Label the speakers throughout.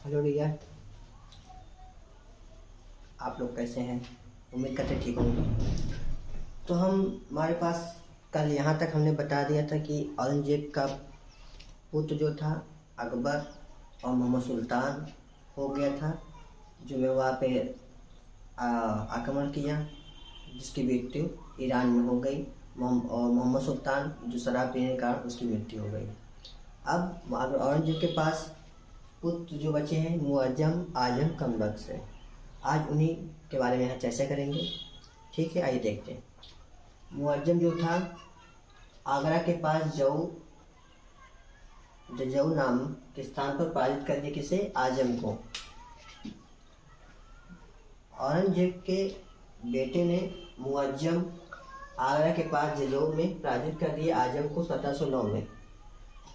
Speaker 1: Hello भैया, आप लोग कैसे हैं? उम्मीद करते ठीक होंगे। तो हमारे पास कल यहाँ तक हमने बता दिया था कि औरंगजेब का पुत्र जो था अकबर और मोहम्मद सुल्तान हो गया था, जो वे वहाँ पे आक्रमण किया, जिसकी मृत्यु ईरान में हो गई। और मोहम्मद सुल्तान जो शराब पीने के कारण उसकी मृत्यु हो गई। अब औरंगजेब के पास पुत्र जो बचे हैं मुअज्जम, आजम, कमबख्श है। आज उन्हीं के बारे में यहाँ चर्चा करेंगे। ठीक है, आइए देखते हैं। मुअज्जम जो था आगरा के पास जऊ नाम के स्थान पर पराजित कर दिया किसे? आजम को। औरंगजेब के बेटे ने मुअज्जम आगरा के पास जऊ में पराजित कर दिया आजम को 1709 में।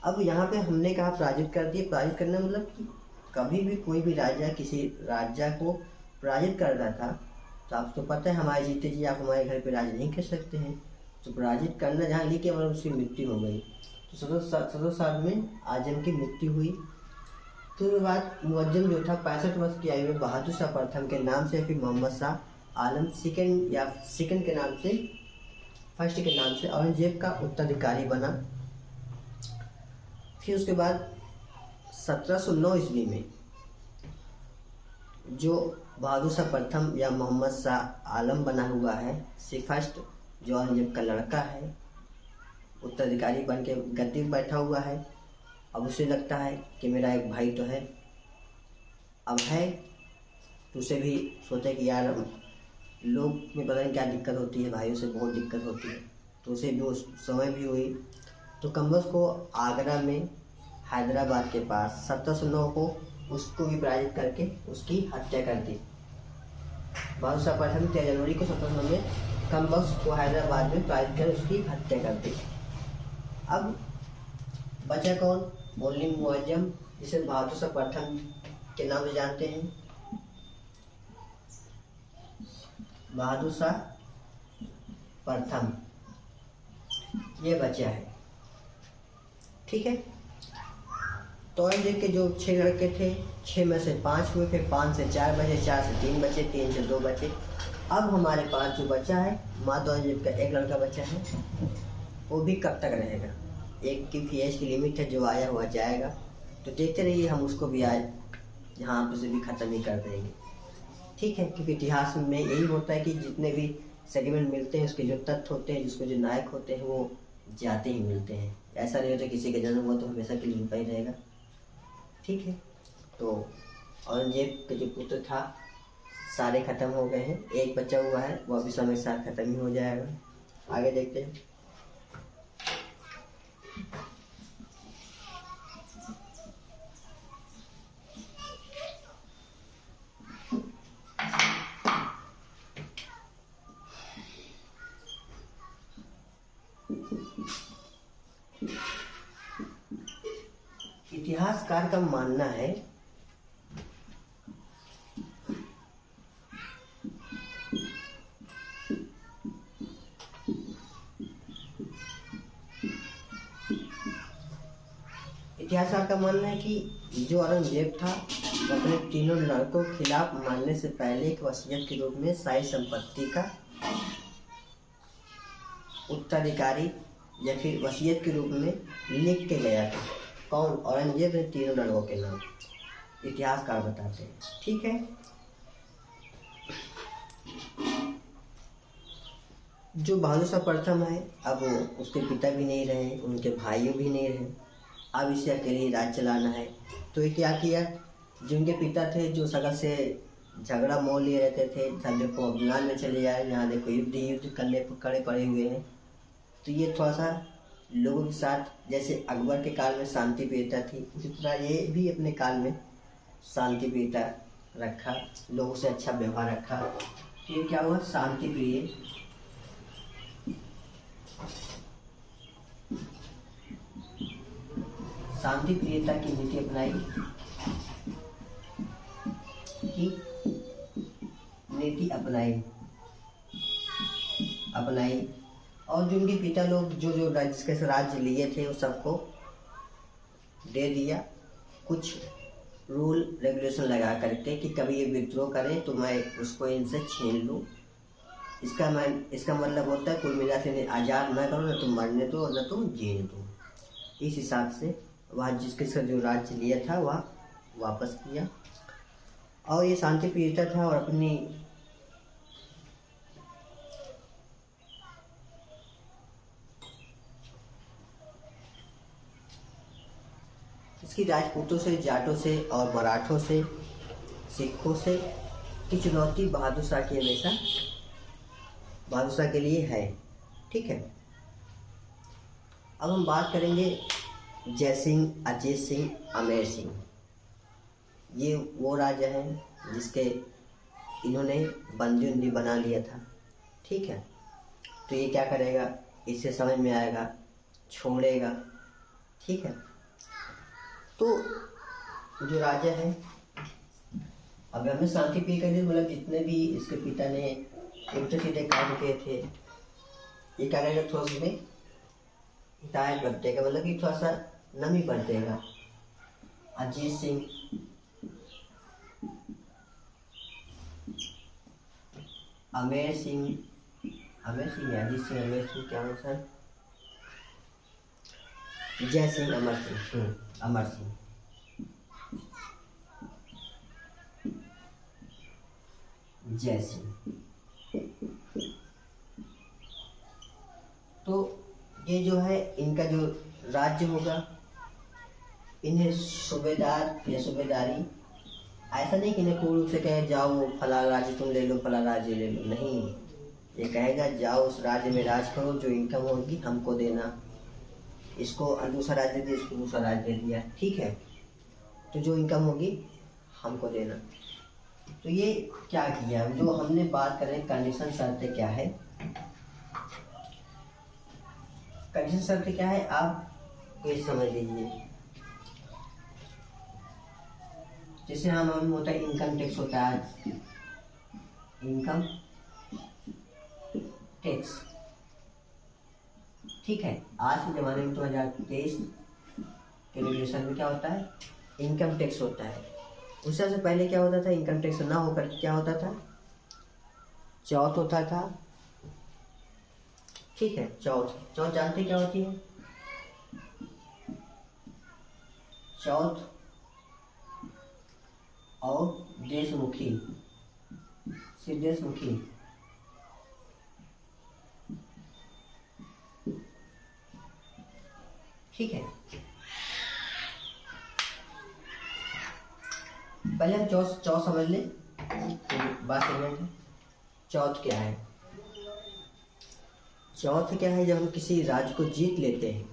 Speaker 1: अब यहाँ पे हमने कहा पराजित कर दिया। पराजित करना मतलब कि कभी भी कोई भी राजा किसी राजा को पराजित कर रहा था तो आपको तो पता है हमारे जीते जी आप हमारे घर पे राज नहीं कर सकते हैं। तो पराजित करना जहाँ लिखे मतलब उसकी मृत्यु हो गई। तो 1707 में आजम की मृत्यु हुई। तो उसके बाद मुअज्जम जो था 65 वर्ष की आयु में बहादुर शाह प्रथम के नाम से, फिर मोहम्मद शाह आलम सेकंड के नाम से, फर्स्ट के नाम से औरंगजेब का उत्तराधिकारी बना। फिर उसके बाद 1709 ईस्वी में जो बहादुर शाह प्रथम या मोहम्मद शाह आलम बना हुआ है, फर्स्ट, जो औरंगजेब का लड़का है, उत्तराधिकारी बन के गद्दी पर बैठा हुआ है। अब उसे लगता है कि मेरा एक भाई तो है, अब है तो उसे भी सोचे कि यार लोग में पता नहीं क्या दिक्कत होती है, भाइयों से बहुत दिक्कत होती है, तो उसे भी उस समय भी हुई। तो कमबख्श को आगरा में हैदराबाद के पास 1709 को उसको भी पराजित करके उसकी हत्या कर दी। बहादुर शाह प्रथम 13 जनवरी को 1709 में कमबख्श को हैदराबाद में पराजित कर उसकी हत्या कर दी। अब बचा कौन? मोहल्ली मुअज्जम, जिसे बहादुर शाह प्रथम के नाम से जानते हैं। बहादुर शाह प्रथम ये बचा है। ठीक है। तो औरंगजेब के जो 6 लड़के थे, 6 में से 5 हुए, फिर 5 से 4 बचे, 4 से 3 बचे, 3 से 2 बचे। अब हमारे पास जो बचा है मात्र औरंगजेब का एक लड़का बचा है। वो भी कब तक रहेगा? एक की एज की लिमिट है, जो आया हुआ जाएगा। तो देखते रहिए, हम उसको भी आज यहाँ पर से भी ख़त्म ही कर देंगे। ठीक है, क्योंकि इतिहास में यही होता है कि जितने भी सेगमेंट मिलते हैं उसके जो तथ्य होते हैं, जिसको जो नायक होते हैं वो जाते ही मिलते हैं। ऐसा नहीं होता किसी का जन्म हुआ तो हमेशा के लिए रुका ही रहेगा। ठीक है। तो औरंगजेब का जो पुत्र था सारे खत्म हो गए हैं, एक बचा हुआ है, वो अभी समय के साथ खत्म ही हो जाएगा। आगे देखते हैं। इतिहासकार का मानना है कि जो औरंगजेब था वो अपने तीनों लड़कों के खिलाफ मानने से पहले एक वसीयत के रूप में सारी संपत्ति का उत्तराधिकारी या फिर वसीयत के रूप में लिख के गया था। कौन? औरंगजेब ने तीनों लड़कों के नाम इतिहासकार बताते हैं। ठीक है। जो बहादुर शाह प्रथम है, अब उसके पिता भी नहीं रहे, उनके भाइयों भी नहीं रहे, अब इसे अकेले राज चलाना है। तो ये क्या किया? जो उनके पिता थे, जो सगर से झगड़ा मोल लिए रहते थे, सब देखो अब यूनान में चले जाए, यहाँ देखो युद्ध करने पर खड़े पड़े हुए हैं। तो ये थोड़ा सा लोगों के साथ, जैसे अकबर के काल में शांति प्रियता थी, उसी तरह ये भी अपने काल में शांति प्रियता रखा, लोगों से अच्छा व्यवहार रखा। फिर क्या हुआ? शांति प्रिय शांति प्रियता की नीति अपनाई और जो उनके पिता लोग जो जिसके राज्य लिए थे उस सबको दे दिया। कुछ रूल रेगुलेशन लगा करके कि कभी ये विद्रोह करें तो मैं उसको इनसे छीन लूँ। इसका मतलब होता है कुल मिला के इन्हें आज़ाद ना करो, न तो मरने दो न तो जीने दो। इस हिसाब से वह जिसका जो राज्य लिया था वह वापस किया, और ये शांति प्रियता था और अपनी इसकी राजपूतों से, जाटों से और मराठों से, सिखों से की चुनौती बहादुर शाह की हमेशा बहादुर शाह के लिए है। ठीक है, अब हम बात करेंगे जय सिंह, अजीत सिंह, अमेर सिंह। ये वो राजा हैं जिसके इन्होंने बंदी उंदी बना लिया था। ठीक है, तो ये क्या करेगा, इससे समझ में आएगा, छोड़ेगा। ठीक है, तो जो राजा है, अब हमें शांति प्रिय कर दी, मतलब जितने भी इसके पिता ने उल्टे सीधे काम किए थे, ये क्या करेगा, थोड़ा सा में हिदायत कर देगा, मतलब कि थोड़ा सा नमी कर देगा। अजीत सिंह, अमेर सिंह, अजीत सिंह, अमेर सिंह, क्या है सर, जय सिंह, अमर सिंह, अमर सिंह, जय सिंह। तो ये जो है इनका जो राज्य होगा, इन्हें सूबेदार या सूबेदारी, ऐसा नहीं कि इन्हें पूर्ण रूप से कहे जाओ फला राज्य तुम ले लो, फला राज्य ले लो, नहीं। ये कहेगा जाओ उस राज्य में राज करो, जो इनकम होगी हमको देना, इसको दूसरा राज्य दिया, इसको दूसरा राज्य दे दिया। ठीक है, तो जो इनकम होगी हमको देना। तो ये क्या किया, जो हमने बात करें कंडीशन शर्तें क्या है, कंडीशन शर्तें क्या है आप ये समझ लीजिए। जैसे हम होता है इनकम टैक्स होता है, इनकम टैक्स। ठीक है, आज के ज़माने में 2023 के रेगुलेशन में क्या होता है, इनकम टैक्स होता है। उससे से पहले क्या होता था, इनकम टैक्स ना होकर क्या होता था, चौथ होता था। ठीक है, चौथ जानते क्या होती है, चौथ और देशमुखी, सिर्फ देशमुखी। ठीक है, पहले हम चौथ समझ ले, बात समझ। चौथ क्या है, चौथ क्या है, जब हम किसी राज्य को जीत लेते हैं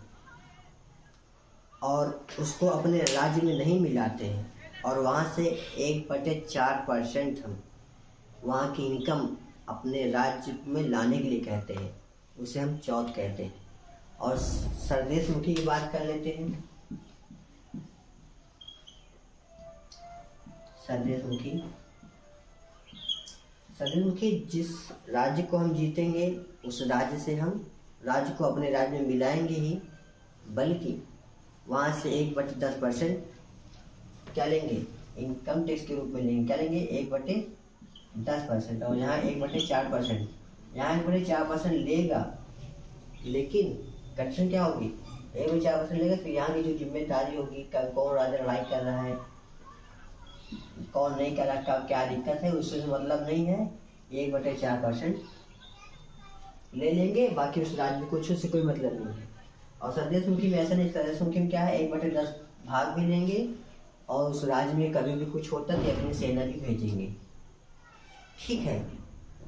Speaker 1: और उसको अपने राज्य में नहीं मिलाते हैं, और वहाँ से 1/4% हम वहाँ की इनकम अपने राज्य में लाने के लिए कहते हैं, उसे हम चौथ कहते हैं। और सरदेशमुखी की बात कर लेते हैं। सरदेशमुखी जिस राज्य को हम जीतेंगे उस राज्य से हम राज्य को अपने राज्य में मिलाएंगे ही, बल्कि वहाँ से 1/10% क्या लेंगे, इनकम टैक्स के रूप में लेंगे। क्या लेंगे, 1/10%। और यहाँ 1/4%, यहाँ 1/4% लेगा, लेकिन कंडीशन क्या होगी, 1/4% लेगा, फिर यहाँ की जो जिम्मेदारी होगी, कौन राजा लड़ाई कर रहा है, कौन नहीं कर रहा, कब क्या दिक्कत है, उससे मतलब नहीं है। 1/4% ले लेंगे, बाकी उस राज्य में कुछ उससे कोई मतलब नहीं है। और सरदेशमुखी में ऐसा नहीं, सरदेशमुखी में क्या है, 1/10 भाग भी लेंगे, और उस राज्य में कभी भी कुछ होता तो अपनी सेना भी भेजेंगे। ठीक है,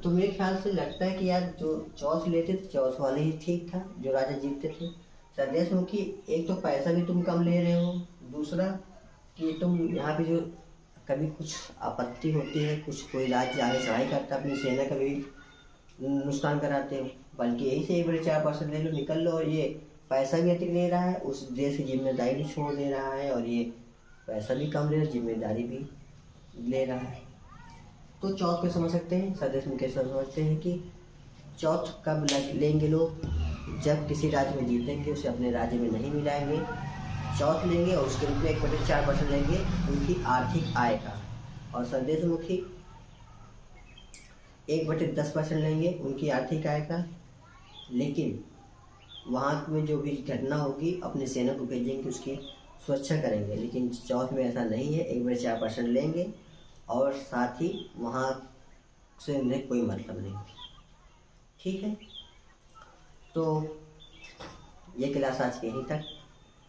Speaker 1: तो मेरे ख्याल से लगता है कि यार जो चौथ लेते थे, चौथ वाले ही ठीक था, जो राजा जीतते थे। सरदेशमुखी एक तो पैसा भी तुम कम ले रहे हो, दूसरा कि तुम यहाँ पे जो कभी कुछ आपत्ति होती है, कुछ कोई राज्य आगे चढ़ाई करता है, अपनी सेना का भी नुकसान कराते हो, बल्कि यही से 1/4% ले लो, निकल लो। और ये पैसा भी अधिक ले रहा है, उस देश की जिम्मेदारी भी छोड़ दे रहा है, और ये पैसा भी कम ले रहा है, जिम्मेदारी भी ले रहा है। तो चौथ को समझ सकते हैं, सरदेशमुखी समझते हैं कि चौथ कब लेंगे लोग, जब किसी राज्य में जीतेंगे उसे अपने राज्य में नहीं मिलाएंगे, चौथ लेंगे और उसके रूप में 1/4% लेंगे उनकी आर्थिक आय का। और संदेशमुखी 1/10% लेंगे उनकी आर्थिक आय का। लेकिन वहाँ में जो भी घटना होगी अपने सेना को भेजेंगे, उसकी सुरक्षा करेंगे। लेकिन चौथ में ऐसा नहीं है, 1/4% लेंगे और साथ ही वहाँ से उन्हें कोई मतलब नहीं। ठीक है, तो ये क्लास आज के यहीं तक।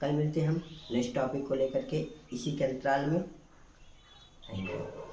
Speaker 1: कल मिलते हैं हम नेक्स्ट टॉपिक को लेकर के इसी के अंतराल में। Thank you.